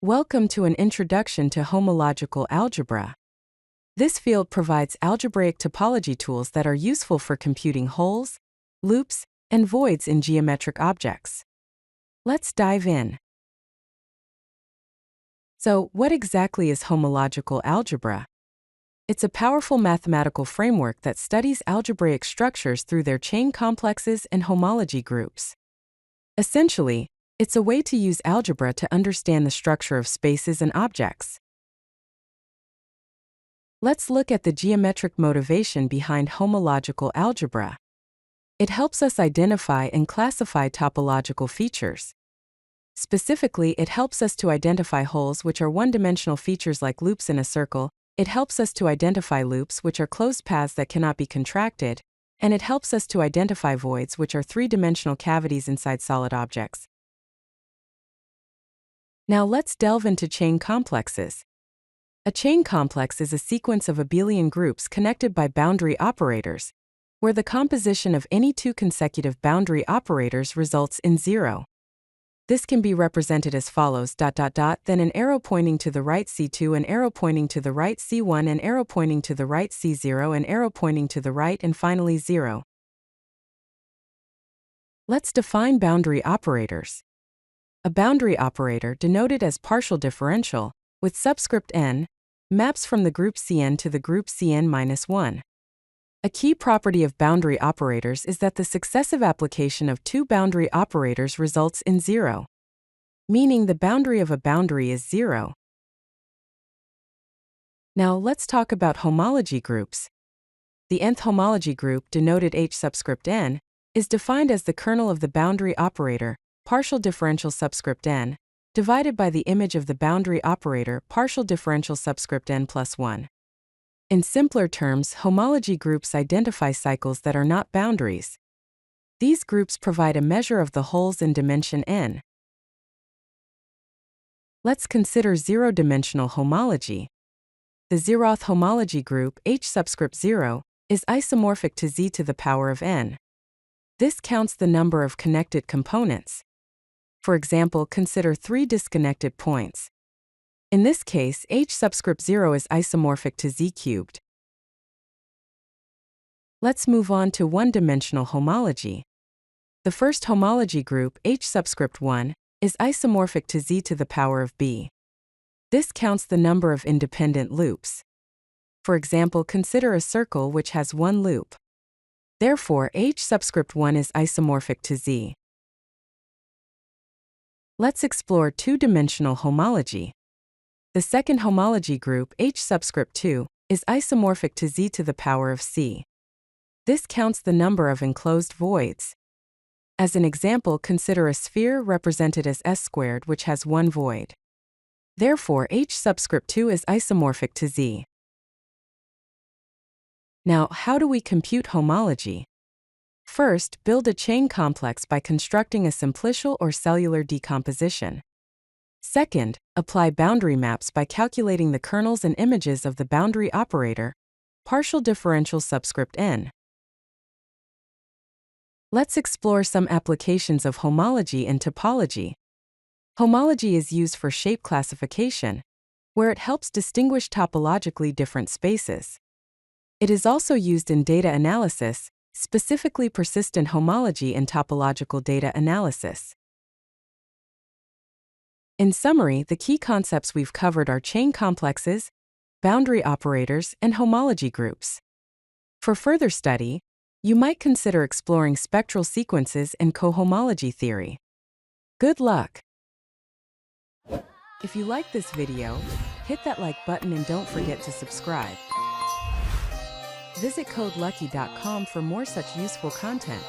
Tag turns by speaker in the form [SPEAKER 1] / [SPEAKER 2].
[SPEAKER 1] Welcome to an introduction to homological algebra. This field provides algebraic topology tools that are useful for computing holes, loops, and voids in geometric objects. Let's dive in. So, what exactly is homological algebra? It's a powerful mathematical framework that studies algebraic structures through their chain complexes and homology groups. Essentially, it's a way to use algebra to understand the structure of spaces and objects. Let's look at the geometric motivation behind homological algebra. It helps us identify and classify topological features. Specifically, it helps us to identify holes, which are one-dimensional features like loops in a circle. It helps us to identify loops, which are closed paths that cannot be contracted. And it helps us to identify voids, which are three-dimensional cavities inside solid objects. Now let's delve into chain complexes. A chain complex is a sequence of abelian groups connected by boundary operators, where the composition of any two consecutive boundary operators results in 0. This can be represented as follows: then an arrow pointing to the right C2, an arrow pointing to the right C1, an arrow pointing to the right C0, an arrow pointing to the right, and finally 0. Let's define boundary operators. A boundary operator, denoted as partial differential, with subscript n, maps from the group Cn to the group Cn-1. A key property of boundary operators is that the successive application of two boundary operators results in 0, meaning the boundary of a boundary is 0. Now let's talk about homology groups. The nth homology group, denoted H subscript n, is defined as the kernel of the boundary operator, partial differential subscript n, divided by the image of the boundary operator, partial differential subscript n plus 1. In simpler terms, homology groups identify cycles that are not boundaries. These groups provide a measure of the holes in dimension n. Let's consider zero-dimensional homology. The zeroth homology group, H subscript 0, is isomorphic to z to the power of n. This counts the number of connected components. For example, consider 3 disconnected points. In this case, H subscript 0 is isomorphic to z cubed. Let's move on to one-dimensional homology. The first homology group, H subscript 1, is isomorphic to z to the power of b. This counts the number of independent loops. For example, consider a circle which has one loop. Therefore, H subscript 1 is isomorphic to z. Let's explore two-dimensional homology. The second homology group, H subscript 2, is isomorphic to z to the power of c. This counts the number of enclosed voids. As an example, consider a sphere represented as s squared which has one void. Therefore, H subscript 2 is isomorphic to z. Now, how do we compute homology? First, build a chain complex by constructing a simplicial or cellular decomposition. Second, apply boundary maps by calculating the kernels and images of the boundary operator, partial differential subscript n. Let's explore some applications of homology in topology. Homology is used for shape classification, where it helps distinguish topologically different spaces. It is also used in data analysis, specifically persistent homology and topological data analysis. In summary, the key concepts we've covered are chain complexes, boundary operators, and homology groups. For further study, you might consider exploring spectral sequences and cohomology theory. Good luck! If you like this video, hit that like button and don't forget to subscribe. Visit CodeLucky.com for more such useful content.